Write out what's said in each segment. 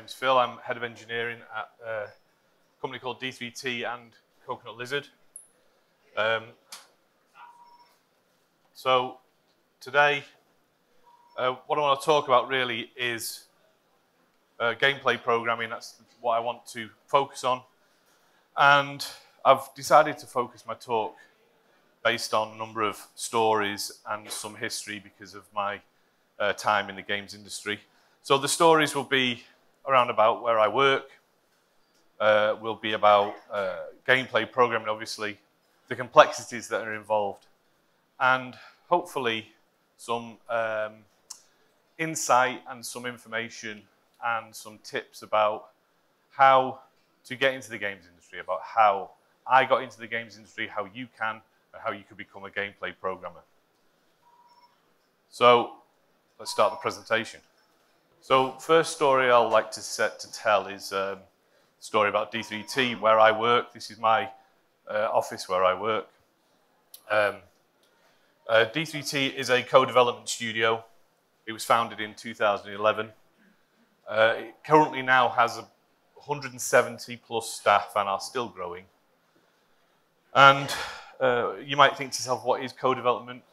name's Phil. I'm head of engineering at a company called D3T and Coconut Lizard. So today, what I want to talk about really is gameplay programming. That's what I want to focus on. And I've decided to focus my talk based on a number of stories and some history because of my time in the games industry. So the stories will be around about where I work, will be about gameplay programming, obviously, the complexities that are involved, and hopefully some insight and some information and some tips about how to get into the games industry, about how I got into the games industry, how you can, and how you could become a gameplay programmer. So let's start the presentation. So first story I'd like to tell is a story about D3T, where I work. This is my office where I work. D3T is a co-development studio. It was founded in 2011. It currently now has 170 plus staff and are still growing. And you might think to yourself, what is co-development?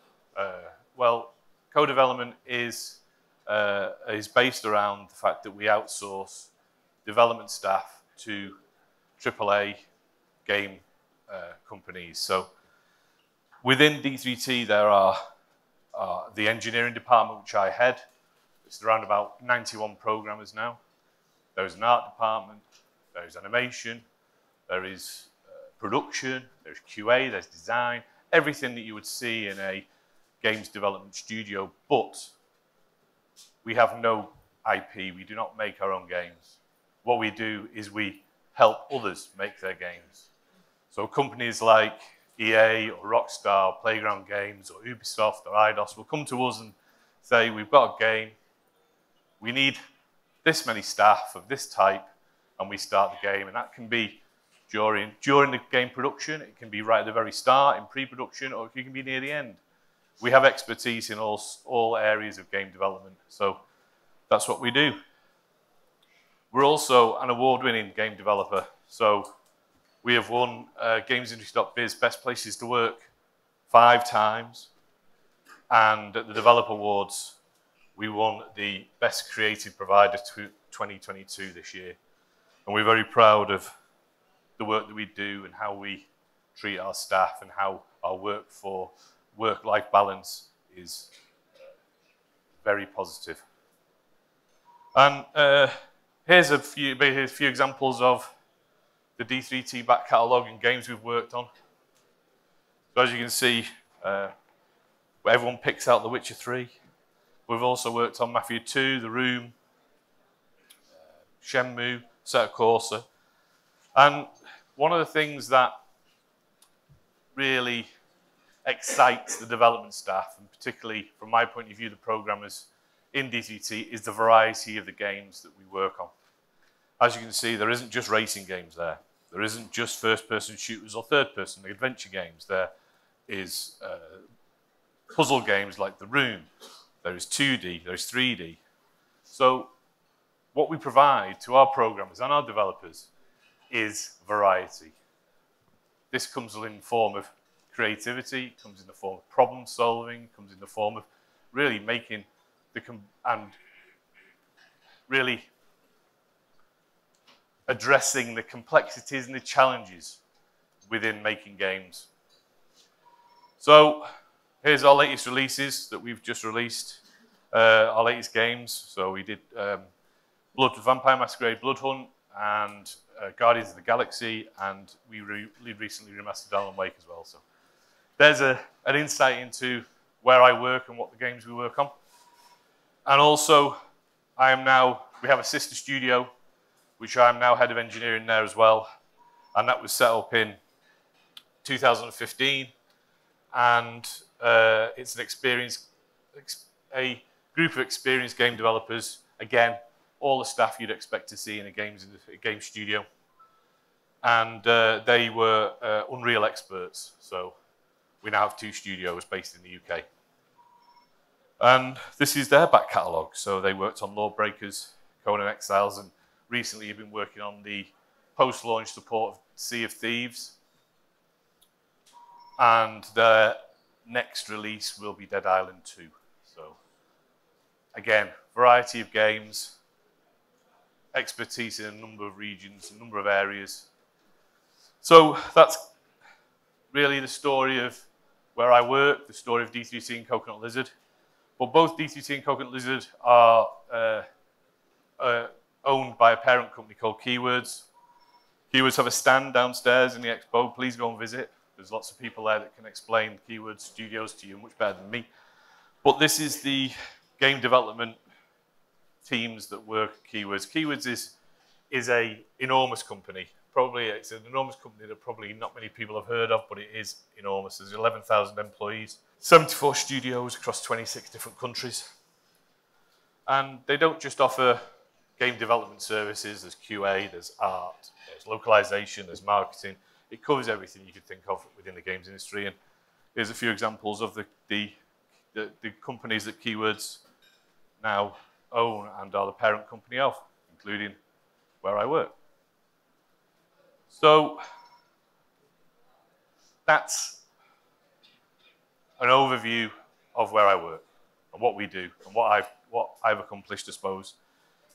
Well, co-development is based around the fact that we outsource development staff to AAA game companies. So within D3T, there are the engineering department, which I head. It's around about 91 programmers now. There's an art department, there's animation, there is production, there's QA, there's design, everything that you would see in a games development studio, but we have no IP. We do not make our own games. What we do is we help others make their games. So companies like EA or Rockstar, or Playground Games or Ubisoft or IDOS will come to us and say, we've got a game, we need this many staff of this type, and we start the game. And that can be during the game production, it can be right at the very start in pre-production, or it can be near the end. We have expertise in all areas of game development, so that's what we do. We're also an award-winning game developer, so we have won GamesIndustry.biz Best Places to Work 5 times, and at the Developer Awards, we won the Best Creative Provider 2022 this year. And we're very proud of the work that we do and how we treat our staff and how our work-life balance is very positive. And here's a few examples of the D3T back catalogue and games we've worked on. So as you can see, everyone picks out The Witcher 3. We've also worked on Mafia 2, The Room, Shenmue, Assetto Corsa. And one of the things that really excites the development staff, and particularly from my point of view, the programmers in D3T, is the variety of the games that we work on. As you can see, there isn't just racing games there. There isn't just first-person shooters or third-person adventure games. There is puzzle games like The Room. There is 2D, there's 3D. So what we provide to our programmers and our developers is variety. This comes in the form of creativity, comes in the form of problem solving, comes in the form of really making and really addressing the complexities and the challenges within making games. So here's our latest releases that we've just released, our latest games. So we did Vampire Masquerade Bloodhunt and Guardians of the Galaxy, and we recently remastered Alan Wake as well. So there's an insight into where I work and what the games we work on. And also, we have a sister studio, which I'm now head of engineering there as well. And that was set up in 2015. And it's a group of experienced game developers. Again, all the staff you'd expect to see in a game studio. And they were Unreal experts. So we now have 2 studios based in the UK. And this is their back catalogue. So they worked on Lawbreakers, Conan Exiles, and recently have been working on the post-launch support of Sea of Thieves. And the next release will be Dead Island 2. So, again, variety of games, expertise in a number of regions, a number of areas. So that's really the story of where I work, the story of D3C and Coconut Lizard. But both D3C and Coconut Lizard are owned by a parent company called Keywords. Keywords have a stand downstairs in the expo. Please go and visit. There's lots of people there that can explain Keywords Studios to you much better than me. But this is the game development teams that work at Keywords. Keywords is an enormous company. Probably it's an enormous company that probably not many people have heard of, but it is enormous. There's 11,000 employees, 74 studios across 26 different countries. And they don't just offer game development services. There's QA, there's art, there's localization, there's marketing. It covers everything you could think of within the games industry. And here's a few examples of the companies that Keywords now own and are the parent company of, including where I work. So that's an overview of where I work and what we do and what I've accomplished, I suppose.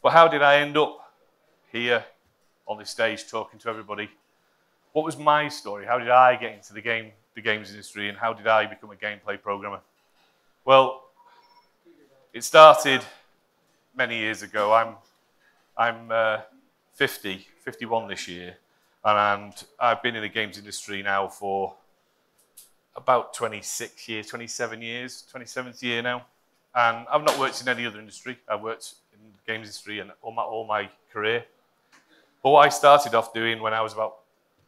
But how did I end up here on this stage talking to everybody? What was my story? How did I get into the games industry, and how did I become a gameplay programmer? Well, it started many years ago. I'm 51 this year, and I've been in the games industry now for about 26 years, 27 years, 27th year now. And I've not worked in any other industry. I've worked in the games industry and all my career. But what I started off doing when I was about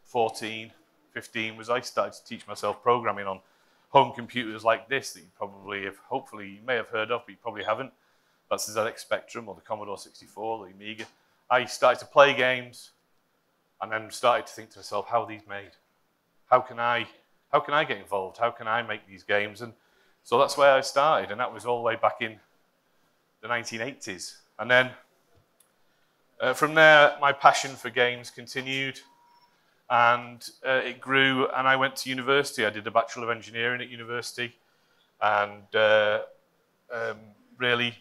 14, 15 was I started to teach myself programming on home computers like this that you probably have, hopefully you may have heard of, but you probably haven't. That's the ZX Spectrum or the Commodore 64, the Amiga. I started to play games and then started to think to myself, how are these made? How can I get involved? How can I make these games? And so that's where I started, and that was all the way back in the 1980s. And then from there, my passion for games continued, and it grew, and I went to university. I did a Bachelor of Engineering at university, and really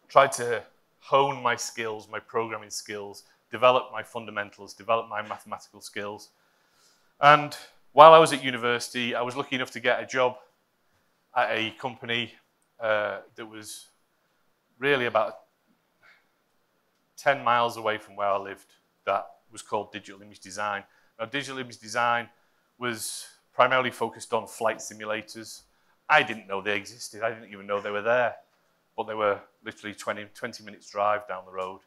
tried to hone my skills, my programming skills, develop my fundamentals, develop my mathematical skills. And while I was at university, I was lucky enough to get a job at a company that was really about 10 miles away from where I lived, that was called Digital Image Design. Now, Digital Image Design was primarily focused on flight simulators. I didn't know they existed. I didn't even know they were there. But they were literally 20 minutes drive down the road.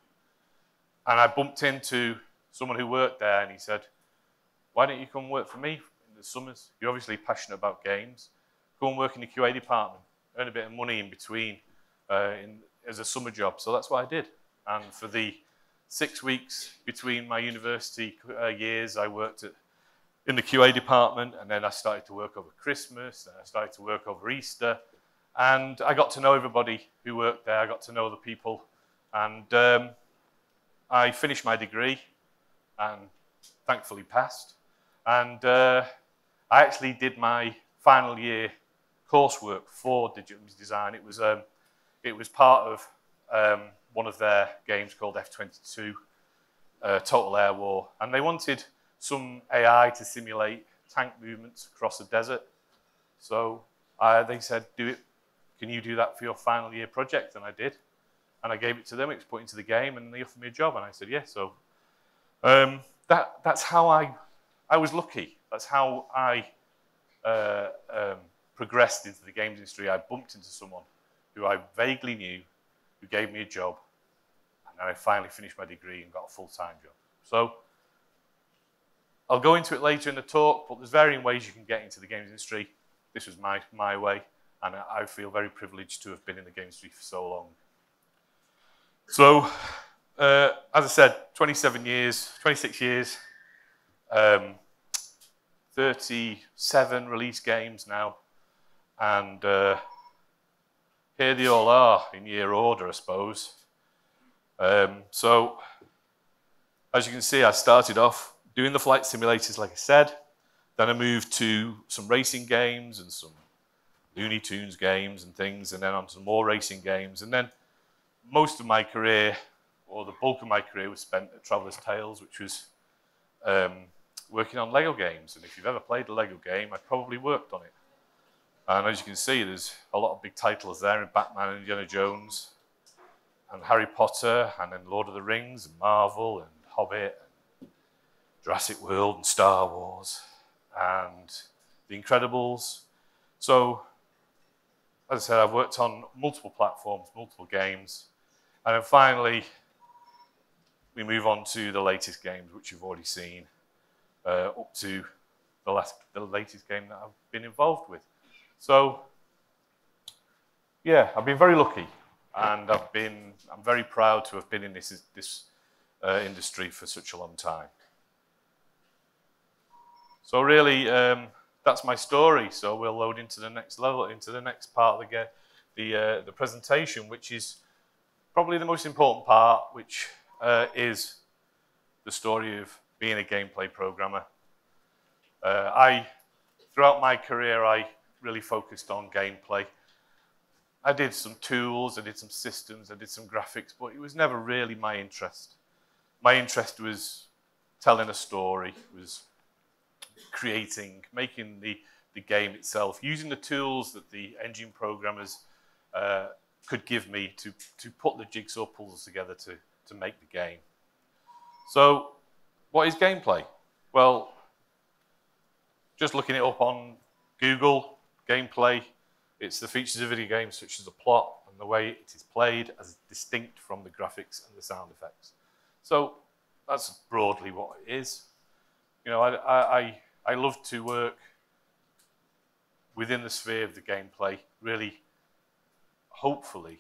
And I bumped into someone who worked there, and he said, why don't you come work for me in the summers? You're obviously passionate about games. Go and work in the QA department, earn a bit of money in between as a summer job. So that's what I did. And for the 6 weeks between my university years, I worked in the QA department, and then I started to work over Christmas, and I started to work over Easter, and I got to know everybody who worked there. I got to know the people, and I finished my degree and thankfully passed. And I actually did my final year coursework for Digital Image Design. It was part of one of their games called F-22, Total Air War, and they wanted some AI to simulate tank movements across the desert. So they said, can you do that for your final year project? And I did. And I gave it to them, it was put into the game, and they offered me a job, and I said, yes. So that's how I was lucky. That's how I progressed into the games industry. I bumped into someone who I vaguely knew, who gave me a job, and then I finally finished my degree and got a full-time job. So I'll go into it later in the talk, but there's varying ways you can get into the games industry. This was my way, and I feel very privileged to have been in the games industry for so long. So, as I said, 26 years, 37 release games now, and here they all are in year order, I suppose. So, as you can see, I started off doing the flight simulators, like I said. Then I moved to some racing games and some Looney Tunes games and things, and then on to more racing games. And then most of my career, or the bulk of my career, was spent at Traveller's Tales, which was working on Lego games. And if you've ever played a Lego game, I probably worked on it. And as you can see, there's a lot of big titles there in Batman and Indiana Jones, and Harry Potter, and then Lord of the Rings, and Marvel, and Hobbit, and Jurassic World, and Star Wars, and The Incredibles. So, as I said, I've worked on multiple platforms, multiple games, and then finally, we move on to the latest games, which you've already seen, up to the latest game that I've been involved with. So, yeah, I've been very lucky, and I'm very proud to have been in this industry for such a long time. So really, that's my story. So we'll load into the next level, into the next part of the presentation, which is probably the most important part, which is the story of being a gameplay programmer. Throughout my career, I really focused on gameplay. I did some tools, I did some systems, I did some graphics, but it was never really my interest. My interest was telling a story, was making the game itself, using the tools that the engine programmers could give me to put the jigsaw puzzles together to make the game. So, what is gameplay? Well, just looking it up on Google, gameplay, it's the features of video games such as the plot and the way it is played as distinct from the graphics and the sound effects. So that's broadly what it is. You know, I love to work within the sphere of the gameplay, really, hopefully,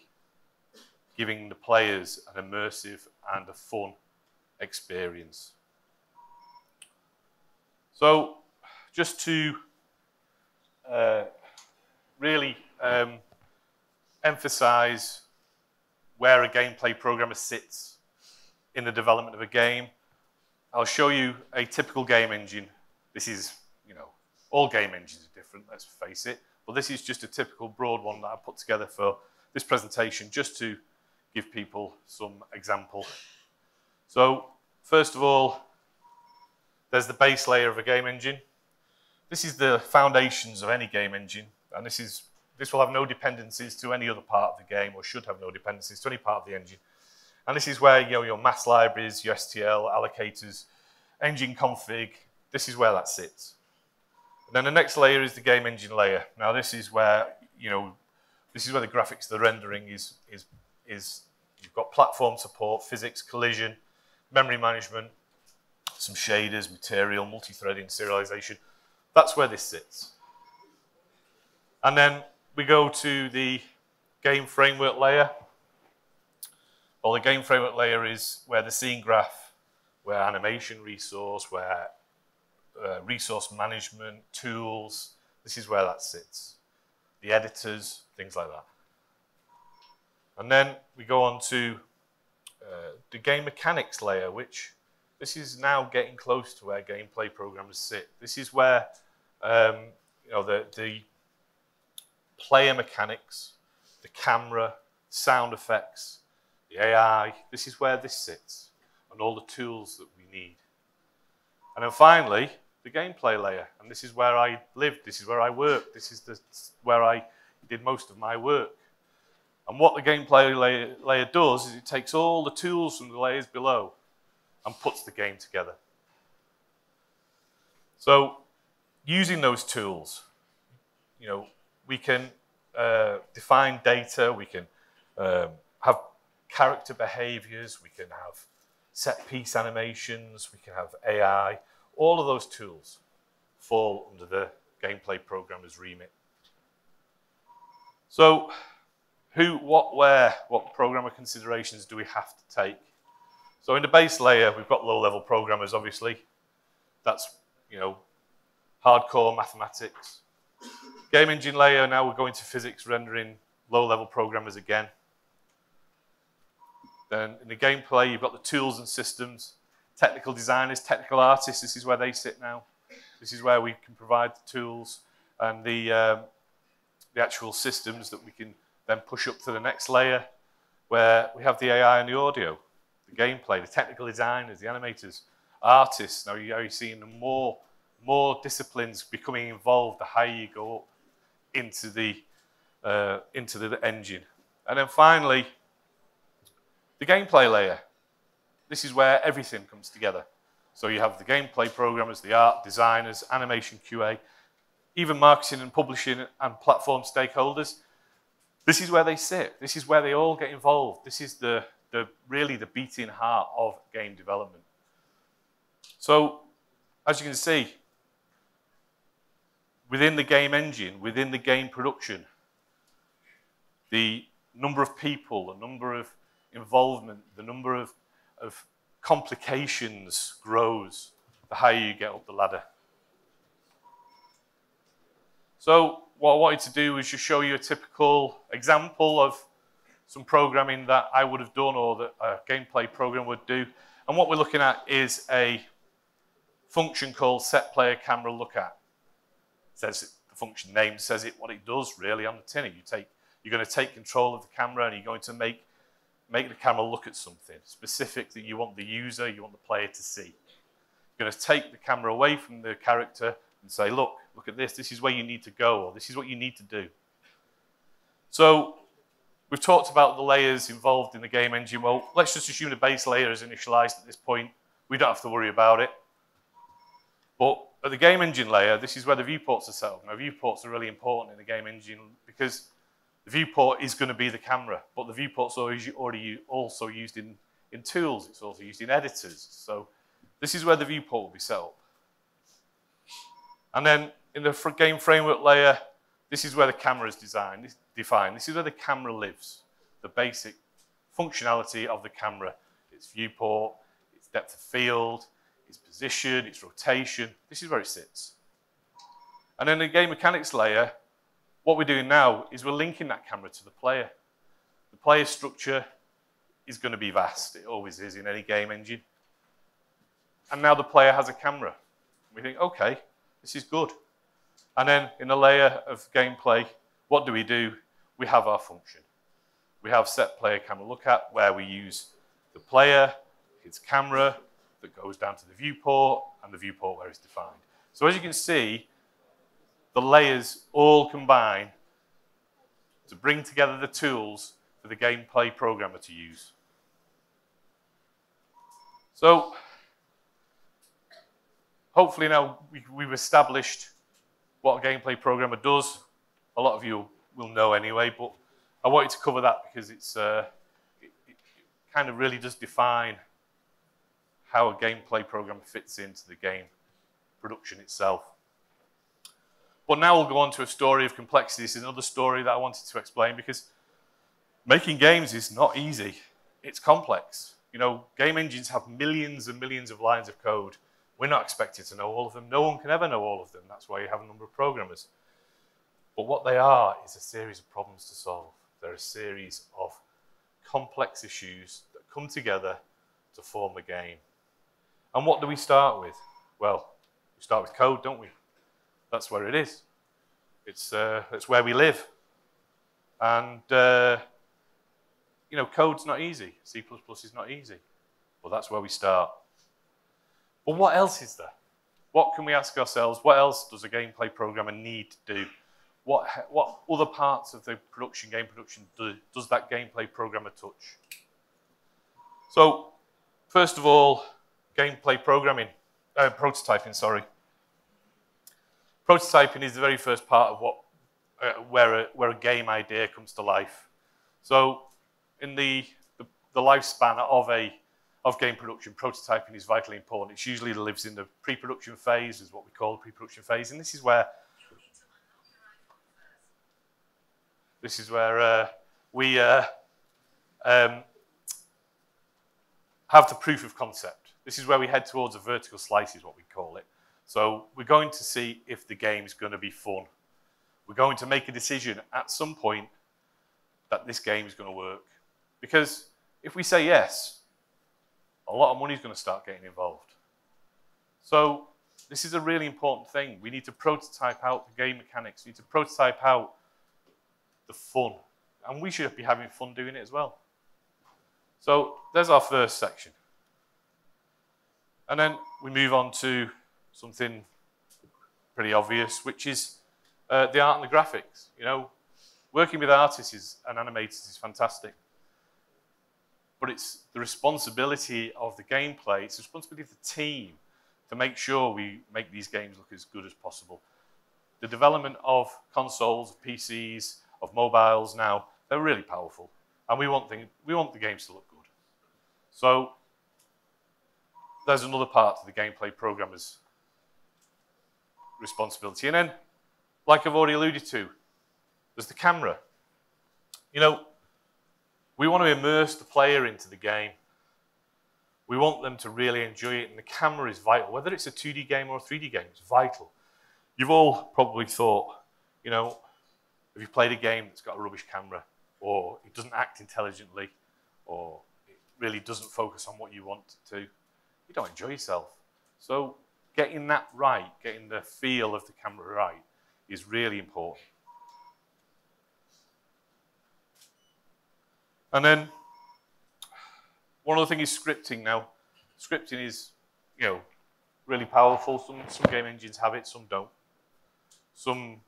giving the players an immersive and a fun experience. So, just to really emphasize where a gameplay programmer sits in the development of a game, I'll show you a typical game engine. This is, you know, all game engines are different, let's face it, but this is just a typical broad one that I put together for this presentation just to give people some example. So, first of all, there's the base layer of a game engine. This is the foundations of any game engine, and this will have no dependencies to any other part of the game, or should have no dependencies to any part of the engine. And this is where, you know, your mass libraries, your STL, allocators, engine config, this is where that sits. And then the next layer is the game engine layer. Now this is where, you know, this is where the graphics, the rendering is you've got platform support, physics, collision, memory management, some shaders, material, multi-threading, serialization. That's where this sits. And then we go to the game framework layer. Well, the game framework layer is where the scene graph, where animation resource, where resource management, tools, this is where that sits. The editors, things like that. And then we go on to the game mechanics layer, which this is now getting close to where gameplay programmers sit. This is where you know, the player mechanics, the camera, sound effects, the AI, this is where this sits, and all the tools that we need. And then finally, the gameplay layer, and this is where I lived, this is where I worked, this is where I did most of my work. And what the gameplay layer does is it takes all the tools from the layers below and puts the game together. So, using those tools, you know, we can define data, we can have character behaviors, we can have set piece animations, we can have AI. All of those tools fall under the gameplay programmer's remit. So, who, what, where, what programmer considerations do we have to take? So in the base layer, we've got low-level programmers, obviously. That's, you know, hardcore mathematics. Game engine layer, now we're going to physics, rendering, low-level programmers again. Then in the gameplay, you've got the tools and systems, technical designers, technical artists. This is where they sit now. This is where we can provide the tools and the actual systems that we can then push up to the next layer, where we have the AI and the audio, the gameplay, the technical designers, the animators, artists. Now you're seeing more disciplines becoming involved the higher you go up into the engine. And then finally, the gameplay layer. This is where everything comes together. So you have the gameplay programmers, the art designers, animation QA, even marketing and publishing and platform stakeholders. This is where they sit. This is where they all get involved. This is really the beating heart of game development. So, as you can see, within the game engine, within the game production, the number of people, the number of involvement, the number of complications grows the higher you get up the ladder. So what I wanted to do is just show you a typical example of some programming that I would have done or that a gameplay program would do. And what we're looking at is a function called set player camera look at. It says it, the function name says it what it does really on the tin. You're going to take control of the camera and you're going to make the camera look at something specific that you want the user, you want the player to see. You're going to take the camera away from the character and say, look at this, this is where you need to go, or this is what you need to do. So we've talked about the layers involved in the game engine. Well, let's just assume the base layer is initialized at this point. We don't have to worry about it. But at the game engine layer, this is where the viewports are set up. Now, viewports are really important in the game engine because the viewport is going to be the camera, but the viewport's already also used in tools. It's also used in editors. So this is where the viewport will be set up. And then in the game framework layer, this is where the camera is defined. This is where the camera lives, the basic functionality of the camera. Its viewport, its depth of field, its position, its rotation. This is where it sits. And then the game mechanics layer, what we're doing now is we're linking that camera to the player. The player structure is going to be vast. It always is in any game engine. And now the player has a camera. We think, okay, this is good. And then in the layer of gameplay, what do? We have our function. We have set player camera look at, where we use the player, its camera, that goes down to the viewport, and the viewport where it's defined. So as you can see, the layers all combine to bring together the tools for the gameplay programmer to use. So hopefully now we've established what a gameplay programmer does. A lot of you will know anyway, but I wanted to cover that because it kind of really does define how a gameplay programmer fits into the game production itself. But now we'll go on to a story of complexity. This is another story that I wanted to explain because making games is not easy. It's complex. You know, game engines have millions and millions of lines of code. We're not expected to know all of them. No one can ever know all of them. That's why you have a number of programmers. But what they are is a series of problems to solve. They're a series of complex issues that come together to form a game. And what do we start with? Well, we start with code, don't we? That's where it is. It's where we live. And, you know, code's not easy. C++ is not easy. But that's where we start. But what else is there? What can we ask ourselves? What else does a gameplay programmer need to do? What other parts of the game production does that gameplay programmer touch? So, first of all, gameplay programming, prototyping, sorry. Prototyping is the very first part of where a game idea comes to life. So, in the lifespan of game production, prototyping is vitally important. It usually lives in the pre-production phase, is what we call the pre-production phase, and this is where we have the proof of concept. This is where we head towards a vertical slice, is what we call it. So we're going to see if the game is going to be fun. We're going to make a decision at some point that this game is going to work. Because If we say yes, a lot of money is going to start getting involved. So this is a really important thing. We need to prototype out the game mechanics. We need to prototype out the fun. And we should be having fun doing it as well. So there's our first section. And then we move on to something pretty obvious, which is the art and the graphics. You know, working with artists and animators is fantastic. But it's the responsibility of the gameplay, it's the responsibility of the team to make sure we make these games look as good as possible. The development of consoles, of PCs, of mobiles now, they're really powerful. And we want the games to look good. So there's another part to the gameplay programmer's responsibility. And then, like I've already alluded to, there's the camera. You know, we want to immerse the player into the game. We want them to really enjoy it, and the camera is vital. Whether it's a 2D game or a 3D game, it's vital. You've all probably thought, you know, if you played a game that's got a rubbish camera, or it doesn't act intelligently, or it really doesn't focus on what you want it to, you don't enjoy yourself. So getting that right, getting the feel of the camera right, is really important. And then, one other thing is scripting now. Scripting is, you know, really powerful. Some game engines have it, some don't. Some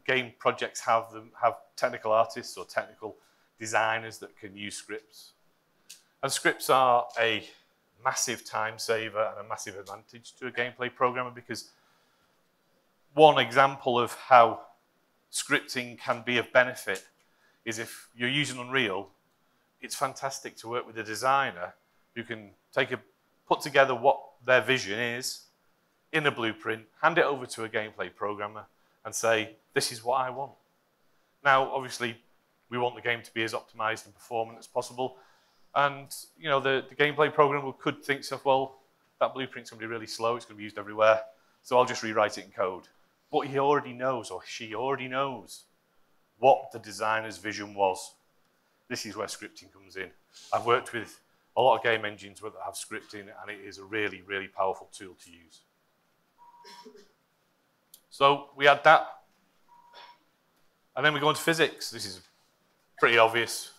game projects have technical artists or technical designers that can use scripts. And scripts are a massive time saver and a massive advantage to a gameplay programmer, because one example of how scripting can be of benefit is if you're using Unreal, it's fantastic to work with a designer who can put together what their vision is in a blueprint, hand it over to a gameplay programmer and say, this is what I want. Now, obviously, we want the game to be as optimized and performant as possible. And, you know, the gameplay programmer could think, well, that blueprint's going to be really slow, it's going to be used everywhere, so I'll just rewrite it in code. But he already knows, or she already knows, what the designer's vision was. This is where scripting comes in. I've worked with a lot of game engines that have scripting, and it is a really, really powerful tool to use. So we add that. And then we go into physics. This is pretty obvious.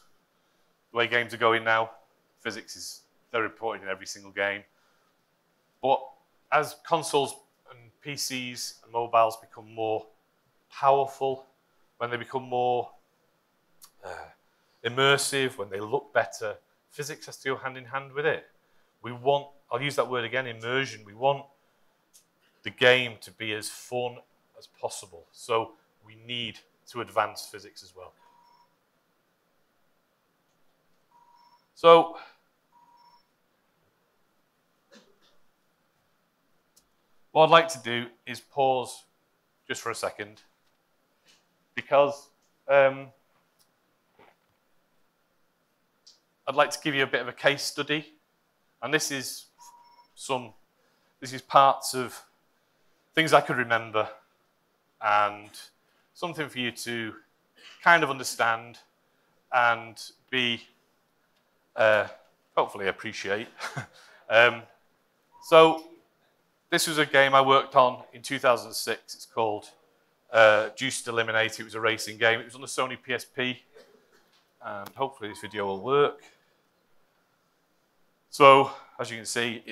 The way games are going now, physics is very important in every single game. But as consoles and PCs and mobiles become more powerful, when they become more immersive, when they look better, physics has to go hand in hand with it. We want, I'll use that word again, immersion. We want the game to be as fun as possible. So we need to advance physics as well. So what I'd like to do is pause just for a second, because I'd like to give you a bit of a case study, and this is parts of things I could remember and something for you to kind of understand and be hopefully appreciate. So this was a game I worked on in 2006. It's called Juiced Eliminate. It was a racing game. It was on the Sony PSP, and hopefully this video will work. So as you can see,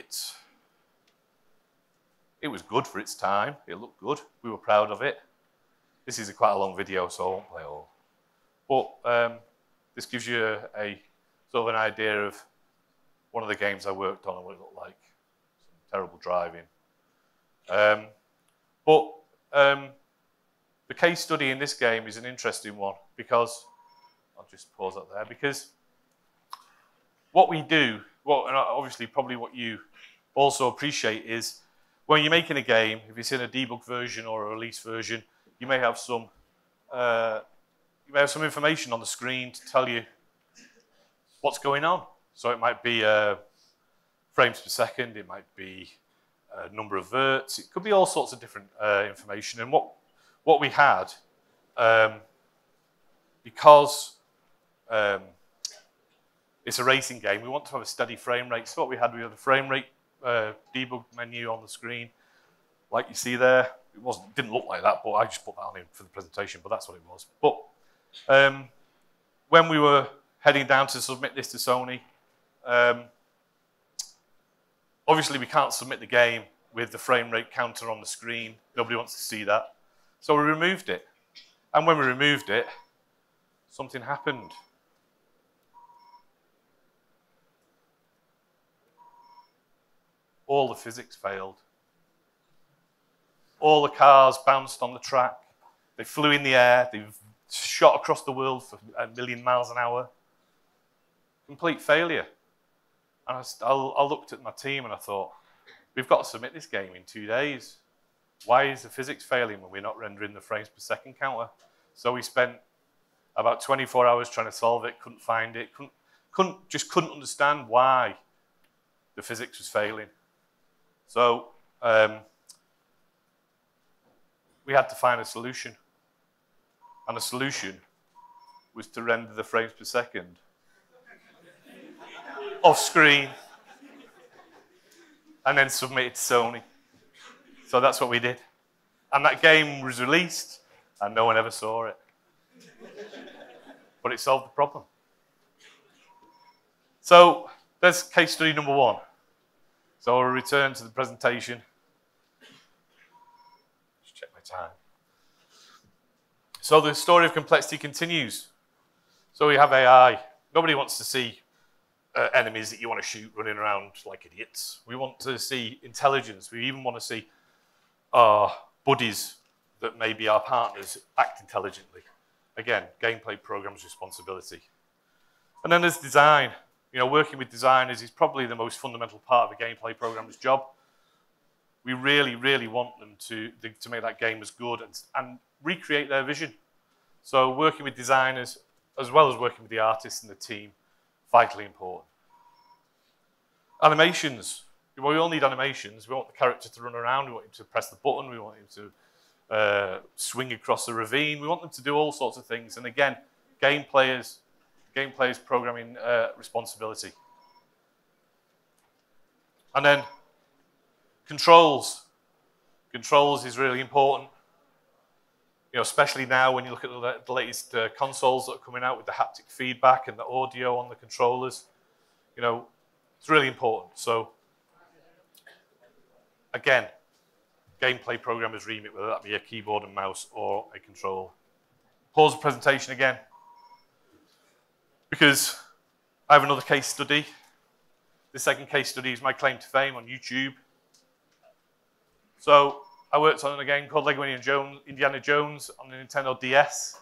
it was good for its time. It looked good. We were proud of it. This is quite a long video, so I won't play it all. But this gives you a sort of an idea of one of the games I worked on and what it looked like. Some terrible driving. The case study in this game is an interesting one, because I'll just pause that there, because what we do, and obviously probably what you also appreciate, is when you're making a game, if it's in a debug version or a release version, you may have some information on the screen to tell you what's going on. So it might be frames per second, it might be a number of verts, it could be all sorts of different information. And what we had, because It's a racing game. We want to have a steady frame rate. So what we had a frame rate debug menu on the screen, like you see there. It didn't look like that, but I just put that on in for the presentation, but that's what it was. But when we were heading down to submit this to Sony, obviously we can't submit the game with the frame rate counter on the screen. Nobody wants to see that. So we removed it. And when we removed it, something happened. All the physics failed. All the cars bounced on the track. They flew in the air. They shot across the world for 1 million miles an hour. Complete failure. And I looked at my team and I thought, we've got to submit this game in 2 days. Why is the physics failing when we're not rendering the frames per second counter? So we spent about 24 hours trying to solve it, couldn't find it, couldn't understand why the physics was failing. So we had to find a solution. And the solution was to render the frames per second off screen and then submit it to Sony. So that's what we did. And that game was released and no one ever saw it. But it solved the problem. So there's case study number 1. So I'll return to the presentation. Just check my time. So the story of complexity continues. So we have AI. Nobody wants to see enemies that you want to shoot running around like idiots. We want to see intelligence. We even want to see our buddies that may be our partners act intelligently. Again, gameplay program's responsibility. And then there's design. You know, working with designers is probably the most fundamental part of a gameplay programmer's job. We really, really want them to make that game as good and recreate their vision. So working with designers, as well as working with the artists and the team, vitally important. Animations. Well, we all need animations. We want the character to run around. We want him to press the button. We want him to swing across the ravine. We want them to do all sorts of things. And again, game players programming responsibility. And then controls. Controls is really important. You know, especially now when you look at the latest consoles that are coming out with the haptic feedback and the audio on the controllers. You know, it's really important. So, again, gameplay programmers remit, whether that be a keyboard and mouse or a controller. Pause the presentation again, because I have another case study. The second case study is my claim to fame on YouTube. So I worked on a game called Lego Indiana Jones on the Nintendo DS,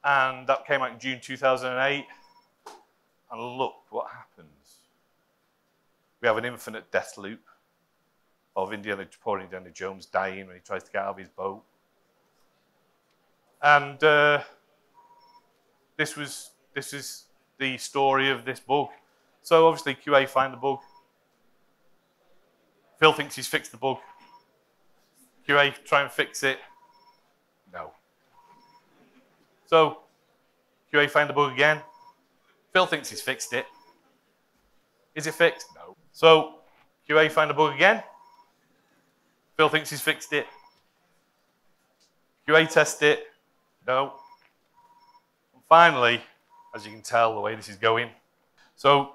and that came out in June 2008. And look what happens. We have an infinite death loop of poor Indiana Jones dying when he tries to get out of his boat. And this is the story of this bug. So obviously QA find the bug. Phil thinks he's fixed the bug. QA try and fix it. No. So QA find the bug again. Phil thinks he's fixed it. Is it fixed? No. So QA find the bug again. Phil thinks he's fixed it. QA test it. No. And finally, as you can tell the way this is going, so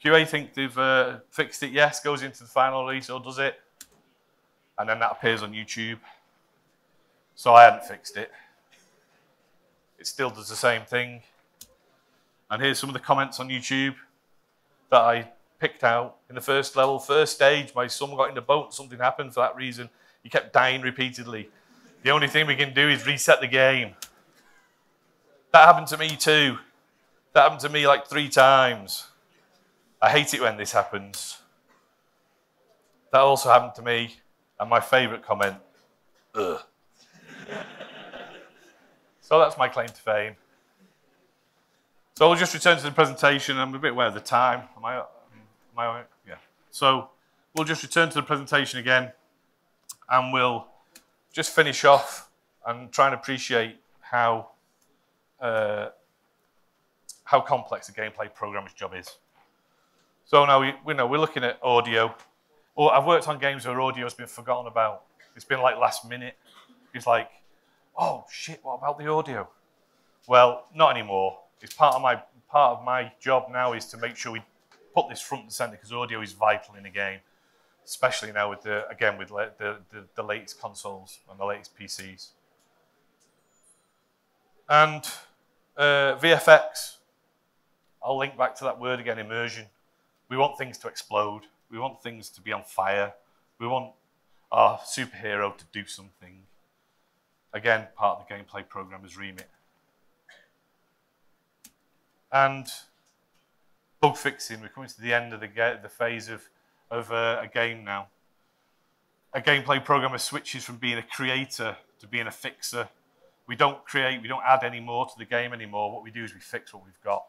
QA think they've fixed it, yes, goes into the final release or does it, and then that appears on YouTube. So I hadn't fixed it. It still does the same thing. And here's some of the comments on YouTube that I picked out. In the first level, first stage, my son got in the boat, something happened for that reason. He kept dying repeatedly. The only thing we can do is reset the game. That happened to me too. That happened to me like 3 times. I hate it when this happens. That also happened to me. And my favourite comment, ugh. So that's my claim to fame. So we'll just return to the presentation. I'm a bit aware of the time. Am I yeah. So we'll just return to the presentation again, and we'll just finish off and try and appreciate how how complex a gameplay programmer's job is. So now we're looking at audio. Well, I've worked on games where audio has been forgotten about. It's been like last minute. It's like, oh shit, what about the audio? Well, not anymore. It's part of my job now is to make sure we put this front and center because audio is vital in a game, especially now with the latest consoles and the latest PCs. And VFX, I'll link back to that word again, immersion. We want things to explode. We want things to be on fire. We want our superhero to do something. Again, part of the gameplay programmer's remit. And bug fixing, we're coming to the end of the phase of a game now. A gameplay programmer switches from being a creator to being a fixer. We don't create, we don't add any more to the game anymore. What we do is we fix what we've got.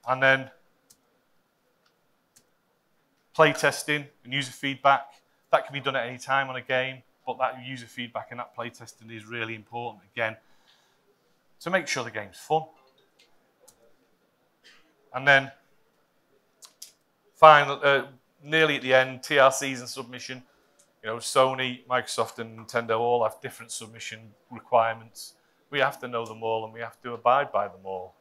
And then play testing and user feedback. That can be done at any time on a game, but that user feedback and that play testing is really important, again, to make sure the game's fun. And then, nearly at the end, TRCs and submission. You know, Sony, Microsoft, and Nintendo all have different submission requirements. We have to know them all, and we have to abide by them all.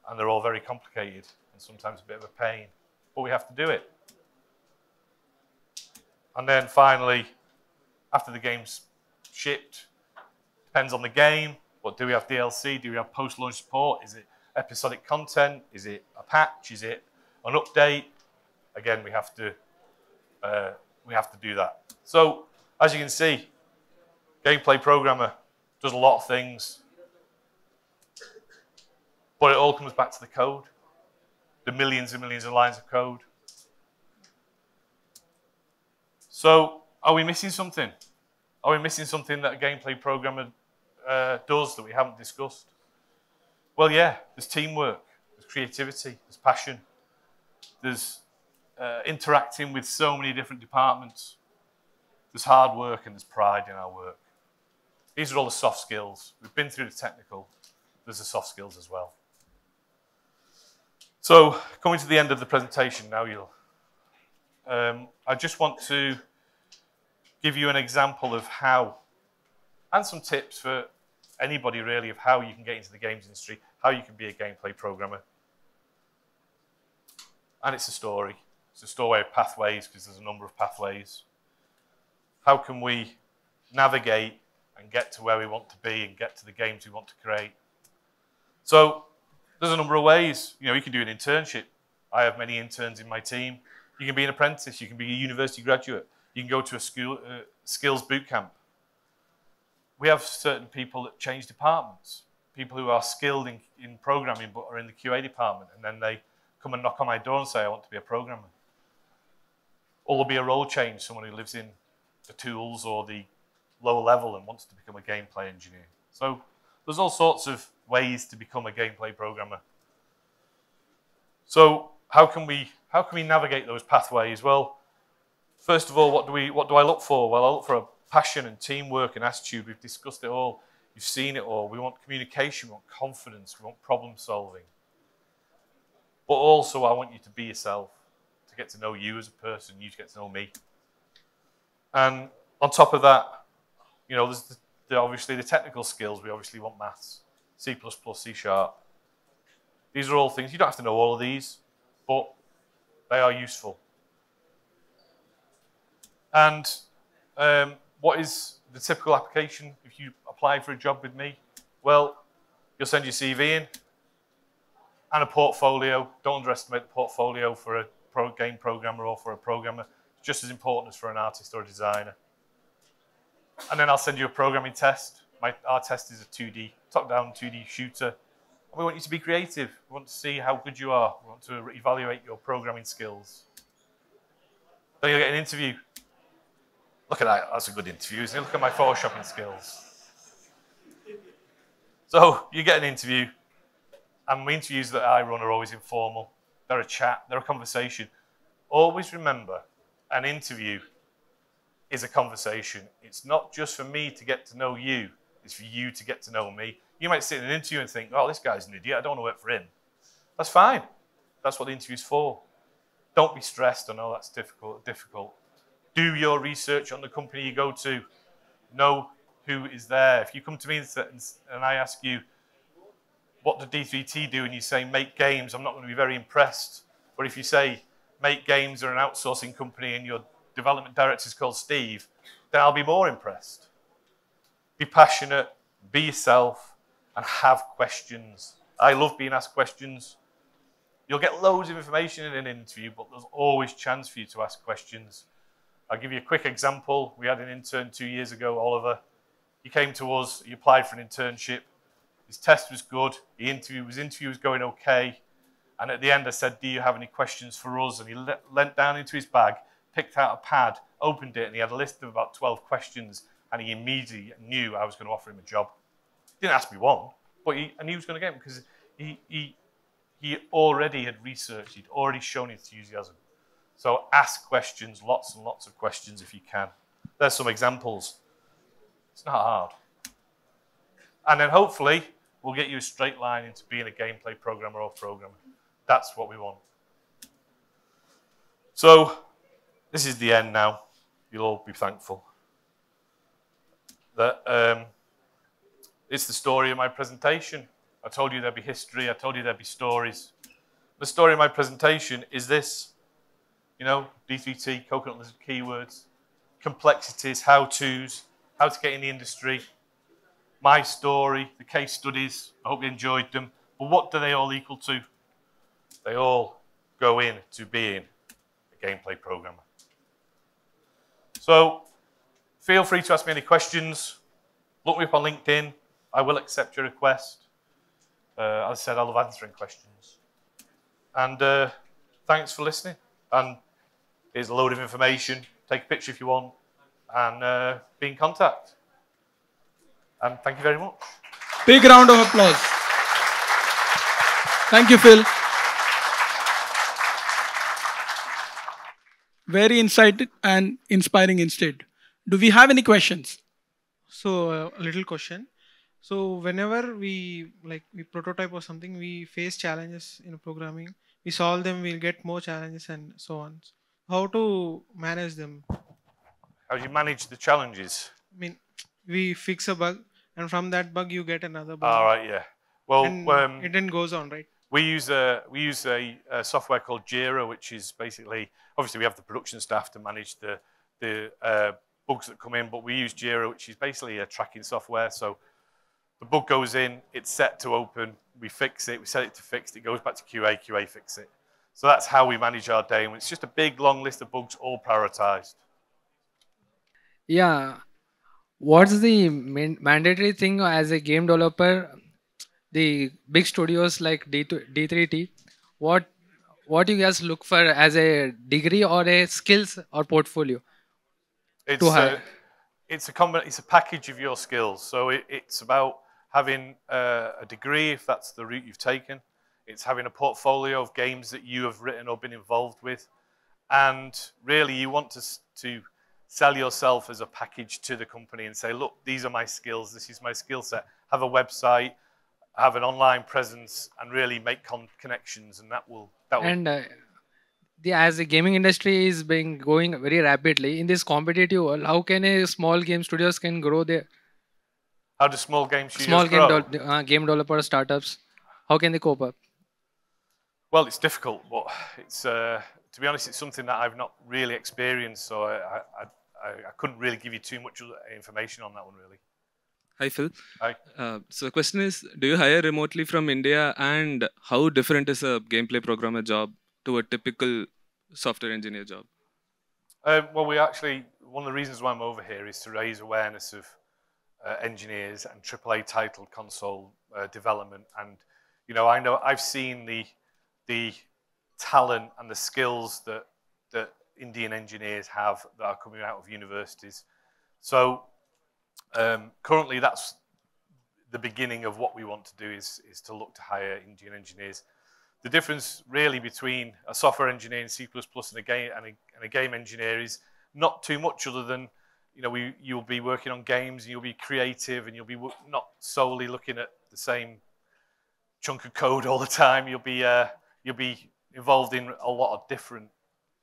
And they're all very complicated, and sometimes a bit of a pain, but we have to do it. And then finally, after the game's shipped, depends on the game, but do we have DLC? Do we have post-launch support? Is it episodic content? Is it a patch? Is it an update? Again, we have to do that. So, as you can see, gameplay programmer does a lot of things, but it all comes back to the code, the millions and millions of lines of code. So, are we missing something? Are we missing something that a gameplay programmer does that we haven't discussed? Well, yeah, there's teamwork, there's creativity, there's passion, there's interacting with so many different departments, there's hard work and there's pride in our work. These are all the soft skills. We've been through the technical, there's the soft skills as well. So, coming to the end of the presentation now, I just want to give you an example of how, and some tips for anybody really, of how you can get into the games industry, how you can be a gameplay programmer. And it's a story. It's a story of pathways, because there's a number of pathways. How can we navigate and get to where we want to be and get to the games we want to create? So there's a number of ways. You know, you can do an internship. I have many interns in my team. You can be an apprentice. You can be a university graduate. You can go to a skills boot camp. We have certain people that change departments, people who are skilled in programming but are in the QA department, and then they come and knock on my door and say, I want to be a programmer. Or there'll be a role change, someone who lives in the tools or the lower level and wants to become a gameplay engineer. So there's all sorts of ways to become a gameplay programmer. So how can we navigate those pathways? Well, first of all, what do I look for? Well, I look for a passion and teamwork and attitude. We've discussed it all. You've seen it all. We want communication, we want confidence, we want problem solving. But also, I want you to be yourself, to get to know you as a person, you to get to know me. And on top of that, you know, there's obviously the technical skills. We obviously want maths, C++, C#. These are all things, you don't have to know all of these, but they are useful. And what is the typical application if you apply for a job with me? Well, you'll send your CV in and a portfolio. Don't underestimate the portfolio for a game programmer or for a programmer. It's just as important as for an artist or a designer. And then I'll send you a programming test. Our test is a 2D, top-down 2D shooter. And we want you to be creative. We want to see how good you are. We want to evaluate your programming skills. Then you'll get an interview. Look at that, that's a good interview, isn't it? Look at my photoshopping skills. So you get an interview, and the interviews that I run are always informal. They're a chat, they're a conversation. Always remember, an interview is a conversation. It's not just for me to get to know you. is for you to get to know me. You might sit in an interview and think, oh, this guy's an idiot, I don't want to work for him. That's fine. That's what the interview's for. Don't be stressed. I know that's difficult. Do your research on the company you go to. Know who is there. If you come to me and I ask you, what do D3T do? And you say, make games, I'm not going to be very impressed. But if you say, make games are an outsourcing company and your development director is called Steve, then I'll be more impressed. Be passionate, be yourself, and have questions. I love being asked questions. You'll get loads of information in an interview, but there's always chance for you to ask questions. I'll give you a quick example. We had an intern 2 years ago, Oliver. He came to us, he applied for an internship. His test was good, his interview was going okay. And at the end I said, do you have any questions for us? And he leant down into his bag, picked out a pad, opened it, and he had a list of about 12 questions, and he immediately knew I was going to offer him a job. He didn't ask me one, but he was going to get him because he already had researched, he'd already shown enthusiasm. So ask questions, lots and lots of questions if you can. There's some examples. It's not hard. And then hopefully we'll get you a straight line into being a gameplay programmer or programmer. That's what we want. So this is the end now. You'll all be thankful. That it's the story of my presentation. I told you there'd be history. I told you there'd be stories. The story of my presentation is this. You know, D3T, coconut lizard keywords, complexities, how-tos, how to get in the industry, my story, the case studies. I hope you enjoyed them. But what do they all equal to? They all go in to being a gameplay programmer. So feel free to ask me any questions. Look me up on LinkedIn. I will accept your request. As I said, I love answering questions. And thanks for listening. And here's a load of information. Take a picture if you want. And be in contact. And thank you very much. Big round of applause. Thank you, Phil. Very insightful and inspiring instead. Do we have any questions? So a little question. So whenever we prototype or something, we face challenges in programming. We solve them, we'll get more challenges and so on. How to manage them? How do you manage the challenges? I mean, we fix a bug, and from that bug you get another bug. All right, yeah. Well, it then goes on, right? We use a software called Jira, which is basically, obviously we have the production staff to manage the bugs that come in, but we use Jira, which is basically a tracking software. So the bug goes in, it's set to open, we fix it, we set it to fixed, it goes back to QA fix it. So that's how we manage our day, and it's just a big long list of bugs all prioritized. Yeah. What's the mandatory thing as a game developer? The big studios like D3T, what you guys look for as a degree or a skills or portfolio? It's a package of your skills. So it's about having a degree, if that's the route you've taken. It's having a portfolio of games that you have written or been involved with. And really you want to sell yourself as a package to the company and say, look, these are my skills, this is my skill set. Have a website, have an online presence, and really make connections, and that will. And as the gaming industry is going very rapidly in this competitive world, how can a small game studios can grow there? How do small game studios grow? Game developer startups, how can they cope up? Well, it's difficult, but it's to be honest, it's something that I've not really experienced, so I couldn't really give you too much information on that one, really. Hi, Phil. Hi. So the question is, do you hire remotely from India, and how different is a gameplay programmer job to a typical software engineer job? Well, one of the reasons why I'm over here is to raise awareness of engineers and AAA titled console development. And, you know I've seen the talent and the skills that Indian engineers have that are coming out of universities. So currently that's the beginning of what we want to do is to look to hire Indian engineers. The difference really between a software engineer in C++ and a game engineer is not too much, other than you'll be working on games, and you'll be creative, and you'll be not solely looking at the same chunk of code all the time. You'll be involved in a lot of different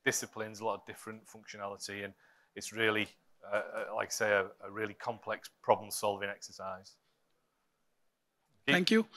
disciplines, a lot of different functionality, and it's really, like I say, a really complex problem-solving exercise. Thank you.